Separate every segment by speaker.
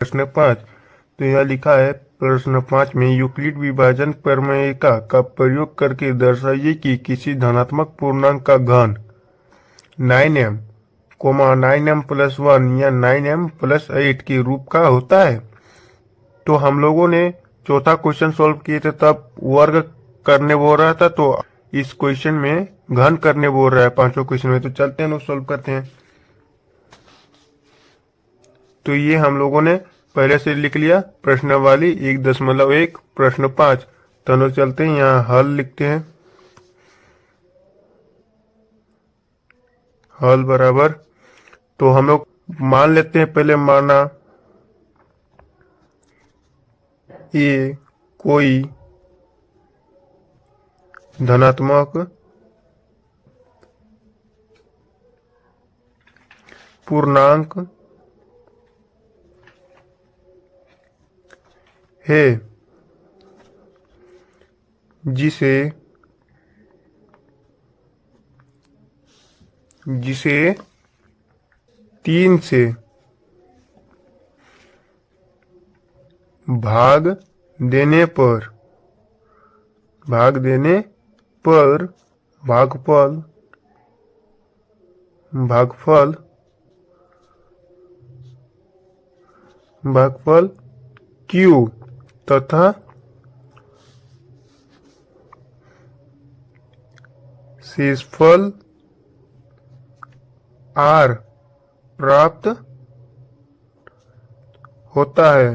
Speaker 1: प्रश्न 5। तो यह लिखा है प्रश्न 5 में यूक्लिड विभाजन प्रमेय का प्रयोग करके दर्शाइए कि किसी धनात्मक पूर्णांक का घन 9m, 9m प्लस 1 या 9m प्लस 8 के रूप का होता है। तो हम लोगों ने चौथा क्वेश्चन सॉल्व किए थे, तब वर्ग करने बोल रहा था, तो इस क्वेश्चन में घन करने बोल रहा है पांचों क्वेश्चन में। तो चलते हैं लोग सॉल्व करते हैं। तो ये हम लोगों ने पहले से लिख लिया प्रश्नावली 1.1 प्रश्न 5। तो हम लोग चलते हैं यहाँ हल लिखते हैं। हल बराबर, तो हम लोग मान लेते हैं, पहले माना ये कोई धनात्मक पूर्णांक है जिसे जिसे 3 से भाग देने पर भागफल Q तथा शेषफल R प्राप्त होता है।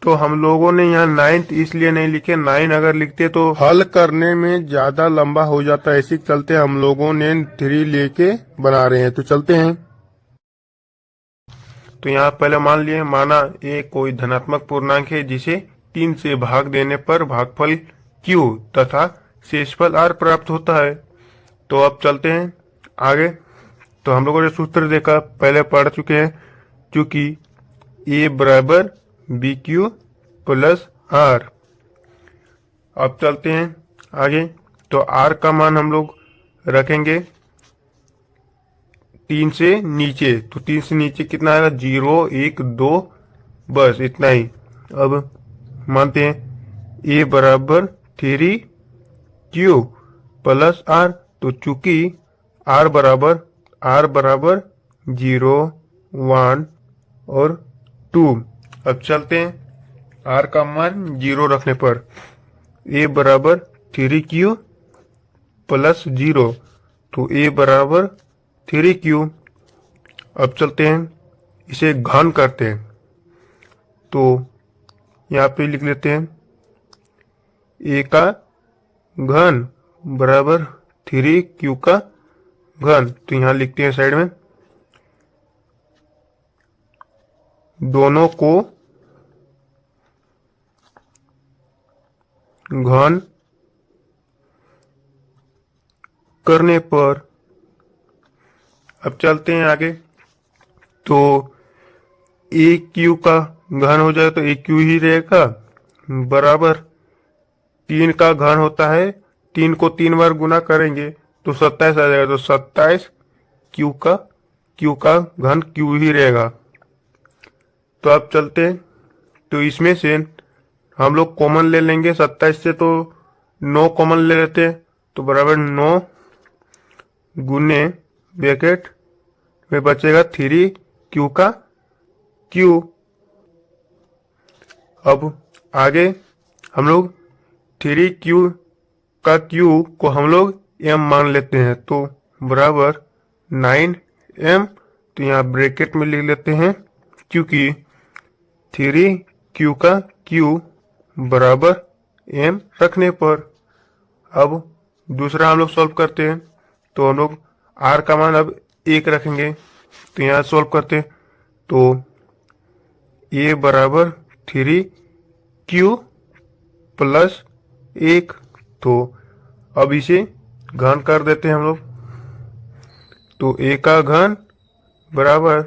Speaker 1: तो हम लोगों ने यहाँ 9th इसलिए नहीं लिखे, 9 अगर लिखते तो हल करने में ज्यादा लंबा हो जाता है। इसी चलते हम लोगों ने 3 लेके बना रहे हैं। तो चलते हैं। तो यहाँ पहले मान लिए, माना ये कोई धनात्मक पूर्णांक है जिसे 3 से भाग देने पर भागफल Q तथा शेषफल R प्राप्त होता है। तो अब चलते हैं आगे। तो हम लोगों ने सूत्र देखा, पहले पढ़ चुके हैं, क्योंकि A बराबर BQ प्लस R। अब चलते हैं आगे। तो R का मान हम लोग रखेंगे 3 से नीचे। तो 3 से नीचे कितना आएगा? 0, 1, 2, बस इतना ही। अब मानते हैं A बराबर 3Q प्लस R। तो चूंकि R बराबर 0, 1 और 2। अब चलते हैं R का मान 0 रखने पर A बराबर 3Q प्लस 0। तो A बराबर 3Q। अब चलते हैं इसे घन करते हैं। तो यहाँ पे लिख लेते हैं A का घन बराबर 3Q का घन। तो यहाँ लिखते हैं साइड में, दोनों को घन करने पर। अब चलते हैं आगे। तो AQ का घन हो जाए तो AQ ही रहेगा, बराबर 3 का घन होता है, 3 को 3 बार गुना करेंगे तो 27 आ जाएगा। तो 27 Q का घन Q ही रहेगा। तो अब चलते हैं। तो इसमें से हम लोग कॉमन ले लेंगे 27 से, तो 9 कॉमन ले लेते हैं। तो बराबर 9 गुने ब्रैकेट में बचेगा 3Q का Q। अब आगे हम लोग 3Q का Q को हम लोग M मान लेते हैं। तो बराबर 9M। तो यहाँ ब्रैकेट में लिख लेते हैं, क्योंकि 3Q का Q बराबर M रखने पर। अब दूसरा हम लोग सॉल्व करते हैं। तो हम लोग R का मान अब 1 रखेंगे। तो यहाँ सॉल्व करते हैं। तो A बराबर 3Q प्लस 1। तो अब इसे घन कर देते हैं हम लोग। तो A का घन बराबर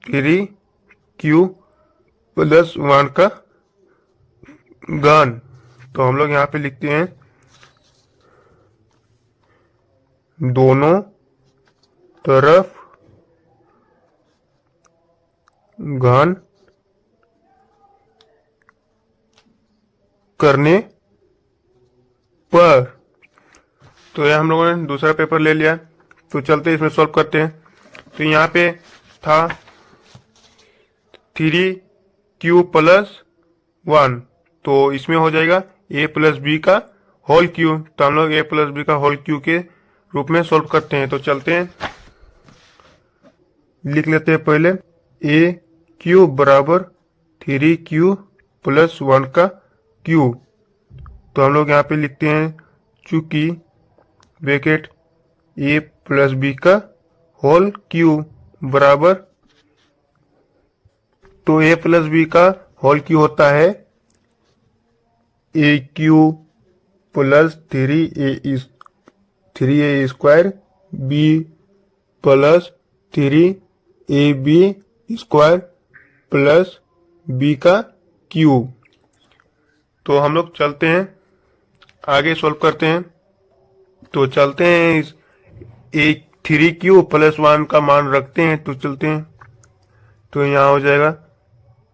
Speaker 1: 3Q प्लस 1 का घन। तो हम लोग यहाँ पे लिखते हैं दोनों तरफ घन करने पर। तो ये हम लोगों ने दूसरा पेपर ले लिया, तो चलते इसमें सॉल्व करते हैं। तो यहाँ पे था 3q+1, तो इसमें हो जाएगा a+b का होल क्यू। तो हम लोग a+b का होल क्यू के रूप में सॉल्व करते हैं। तो चलते हैं, लिख लेते हैं पहले a³ बराबर 3q+1 का क्यू। तो हम लोग यहाँ पे लिखते हैं, चूंकि ब्रैकेट a+b का होल क्यू बराबर, तो a+b का होल क्यू होता है a³ + 3a² b+3ab² b का क्यू। तो हम लोग चलते हैं आगे सॉल्व करते हैं। तो चलते हैं, इस 3q+1 का मान रखते हैं। तो चलते हैं, तो यहाँ हो जाएगा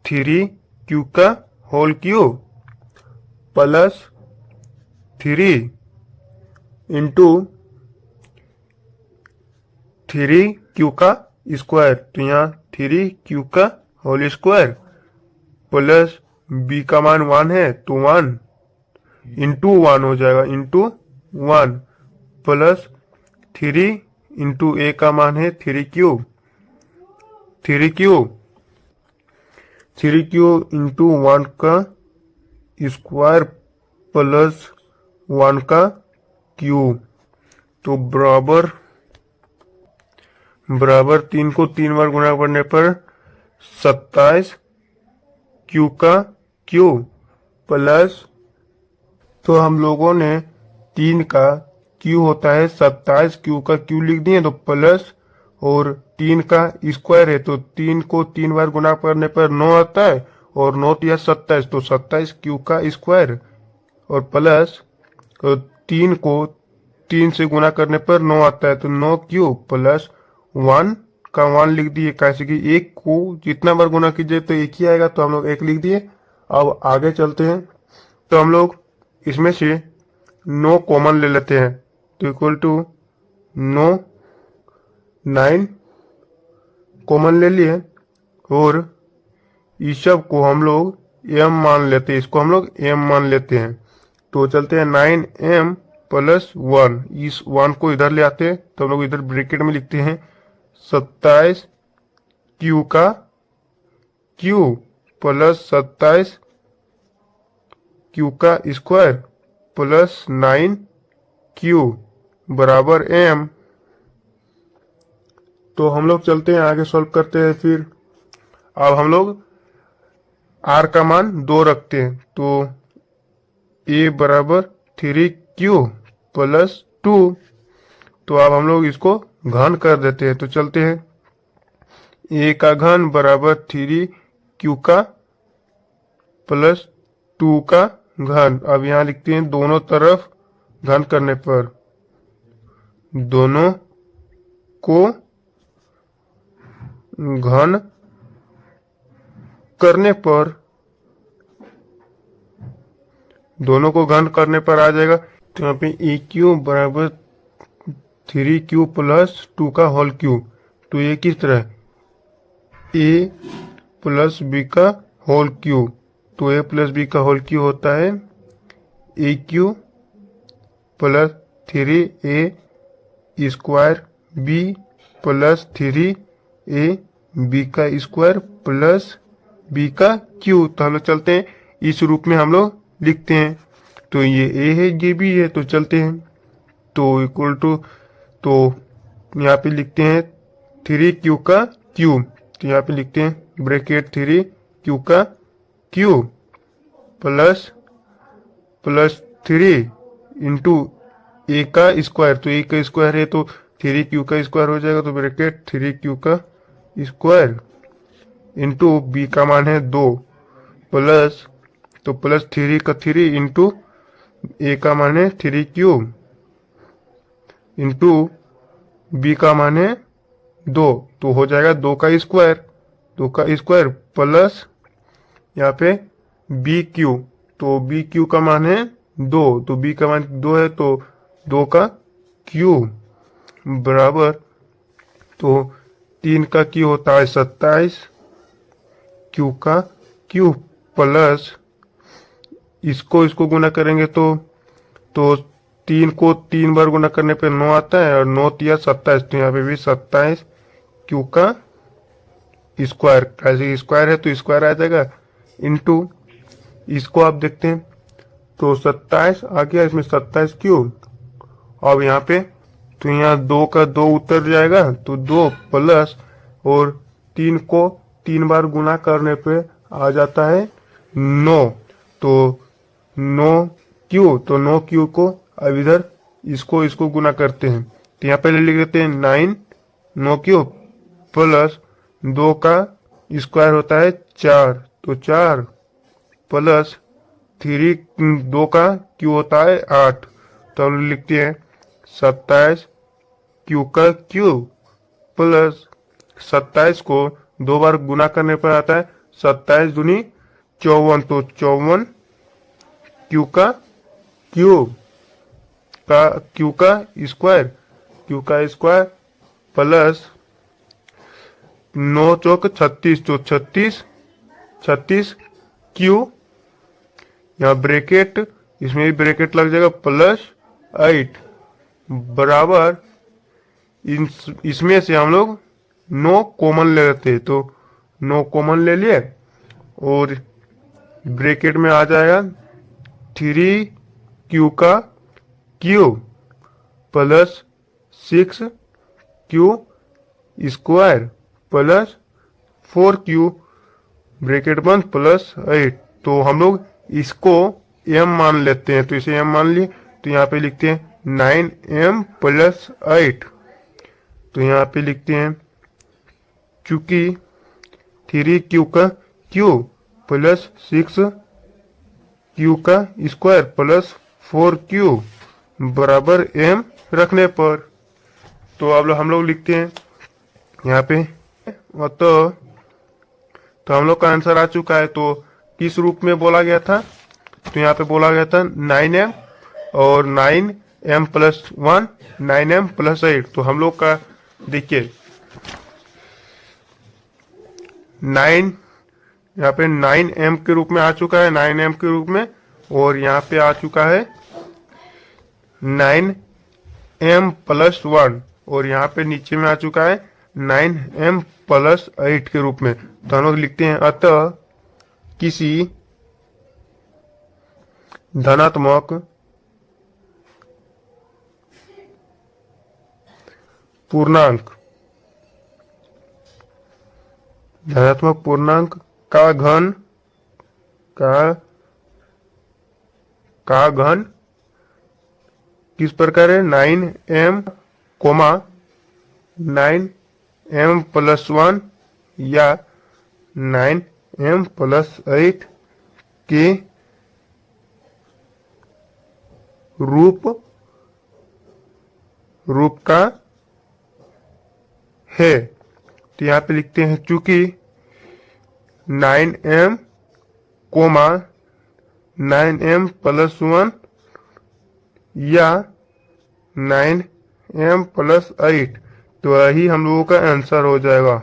Speaker 1: 3q का whole Q plus 3 into 3q का स्क्वायर। तो यहाँ 3q का होल स्क्वायर प्लस b का मान 1 है, तो 1 इंटू 1 हो जाएगा, इंटू 1 प्लस 3 इंटू a का मान है 3q इंटू 1 का स्क्वायर प्लस 1 का क्यूब। तो बराबर 3 को 3 बार गुणा करने पर 27 q का क्यूब प्लस, तो हम लोगों ने 3 का क्यू होता है 27, क्यू का क्यू लिख दिए, तो प्लस, और 3 का स्क्वायर है, तो 3 को 3 बार गुणा करने पर 9 आता है, और 9 या 27, तो 27 क्यू का स्क्वायर, और प्लस, और 3 को 3 से गुणा करने पर 9 आता है, तो 9 क्यू प्लस 1 का 1 लिख दिए, कैसे कि 1 को जितना बार गुणा कीजिए तो 1 ही आएगा, तो हम लोग 1 लिख दिए। अब आगे चलते हैं, तो हम लोग इसमें से 9 कॉमन ले लेते हैं, तो इक्वल टू 9 कॉमन ले लिए, और इस सब को हम लोग m मान लेते हैं, इसको हम लोग m मान लेते हैं। तो चलते हैं 9m + 1, इस 1 को इधर ले आते हैं, तो हम लोग इधर ब्रैकेट में लिखते हैं 27 q का क्यू प्लस 27 q का स्क्वायर प्लस 9q बराबर m। तो हम लोग चलते हैं आगे सॉल्व करते हैं। फिर अब हम लोग r का मान 2 रखते हैं, तो a बराबर 3q + 2। तो अब हम लोग इसको घन कर देते हैं। तो चलते हैं, a का घन बराबर 3q का प्लस 2 का घन। अब यहाँ लिखते हैं, दोनों तरफ घन करने पर, दोनों को घन करने पर, दोनों को घन करने पर आ जाएगा। तो यहाँ पे a³ बराबर 3q + 2 का होल क्यूब। तो ये किस तरह a + b का होल क्यूब। तो a + b का होल क्यूब होता है a³ + 3a² b + 3ab का स्क्वायर प्लस b का क्यूब। तो हम लोग चलते हैं, इस रूप में हम लोग लिखते हैं। तो ये a है, ये b है, तो चलते हैं, तो इक्वल टू, तो यहाँ पे लिखते हैं 3q का क्यूब। तो यहाँ पे लिखते हैं ब्रैकेट 3q का क्यूब प्लस 3 इंटू a का स्क्वायर। तो a का स्क्वायर है, तो 3q का स्क्वायर हो जाएगा, तो ब्रैकेट 3q का स्क्वायर इंटू b का मान है 2 प्लस, तो प्लस 3 का 3 इंटू a का मान है 3q इंटू b का मान है 2, तो हो जाएगा 2 का स्क्वायर। 2 का स्क्वायर प्लस यहाँ पे बी क्यू, तो बी क्यू का मान है 2, तो बी का मान 2 है, तो 2 का क्यू बराबर, तो 3 का क्यू होता है 27, क्यू का क्यू प्लस इसको गुना करेंगे तो 3 को 3 बार गुना करने पे 9 आता है, और 9 तिया 27, तो यहाँ पे भी 27 क्यू का स्क्वायर, कैसे स्क्वायर है तो स्क्वायर आ जाएगा, इनटू इसको आप देखते हैं तो 27 आ गया, इसमें 27 क्यूब। अब यहाँ पे तो यहाँ 2 का 2 उतर जाएगा, तो 2 प्लस और 3 को 3 बार गुना करने पे आ जाता है 9, तो 9 क्यू, तो 9 क्यू को अब इधर इसको गुना करते हैं, तो यहाँ पहले लिख देते हैं 9 9 क्यू प्लस 2 का स्क्वायर होता है 4, तो 4 प्लस 3 2 का क्यू होता है 8, तो हम लिखते हैं 27 क्यू का क्यूब प्लस 27 को 2 बार गुना करने पर आता है 27 दूनी 54, तो 54 क्यू का क्यूब का क्यू का स्क्वायर प्लस 9 चौक 36, तो 36 क्यू, यहाँ ब्रैकेट, इसमें भी ब्रैकेट लग जाएगा प्लस 8 बराबर, इसमें से हम लोग 9 कॉमन ले लेते हैं, तो 9 कॉमन ले लिए और ब्रैकेट में आ जाएगा 3 क्यू का cube plus 6 Q square plus 4 Q bracket बंद प्लस 8, तो हम लोग इसको m मान लेते हैं, तो इसे m मान लिए, तो यहाँ पे लिखते हैं 9m प्लस 8, तो यहाँ पे लिखते हैं चूंकि 3 क्यू का क्यूब प्लस 6 क्यू का स्क्वायर प्लस 4 क्यू बराबर m रखने पर, तो अब हम लोग लिखते हैं यहाँ पे, तो हम लोग का आंसर आ चुका है। तो किस रूप में बोला गया था, तो यहाँ पे बोला गया था 9m और 9m प्लस 1 9m प्लस 8, तो हम लोग का देखिए 9 यहाँ पे 9m के रूप में आ चुका है, 9m के रूप में, और यहाँ पे आ चुका है 9m प्लस 1, और यहाँ पे नीचे में आ चुका है 9m प्लस 8 के रूप में, तो हम लोग लिखते हैं अतः किसी धनात्मक पूर्णांक का घन किस प्रकार है, 9m 9m प्लस 1 या 9m प्लस 8 के रूप का है, तो यहाँ पे लिखते हैं चूंकि 9m 9m प्लस 1 या 9m प्लस 8, तो यही हम लोगों का आंसर हो जाएगा।